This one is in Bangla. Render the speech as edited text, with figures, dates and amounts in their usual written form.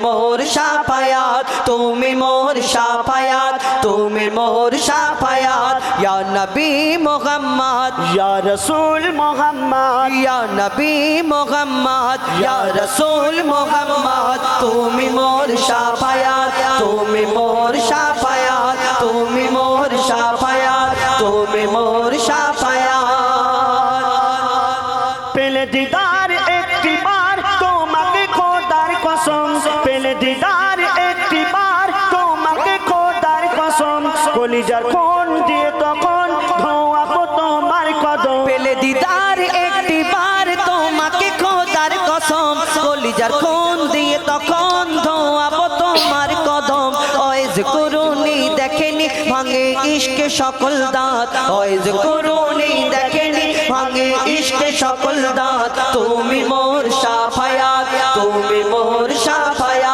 মোর শাফায়াত, তুমি মোর শাফায়াত, তুমি মোর শাফায়াত। ইয়া নবী মুহাম্মদ, ইয়া রাসূল মুহাম্মদ, ইয়া নবী মুহাম্মদ, ইয়া রাসূল মুহাম্মদ। তুমি মোর শাফায়াত, তুমি মোর শাফায়াত, তুমি মোর শাফায়াত, তুমি মোর শাফায়াত। পেলে দিদার একটি বার তোমাকে খোদার কসম, পেলে দিদার একটি বার তোমাকে খোদার কসম, কলিজার কোন দিয়ে তখন ধোয়াবো তোমার কদম। পেলে দিদার একটি বার তোমাকে খোদার কসম, কলিজার কোন দিয়ে তখন ধোয়াবো তোমার কদম। ওয়াজ করুনি দেখেনি ভাঙে ইশকে সকল দাঁত, ওয়াজ করুনি দেখেনি ভাঙে ইশকে সকল দাঁত। তুমি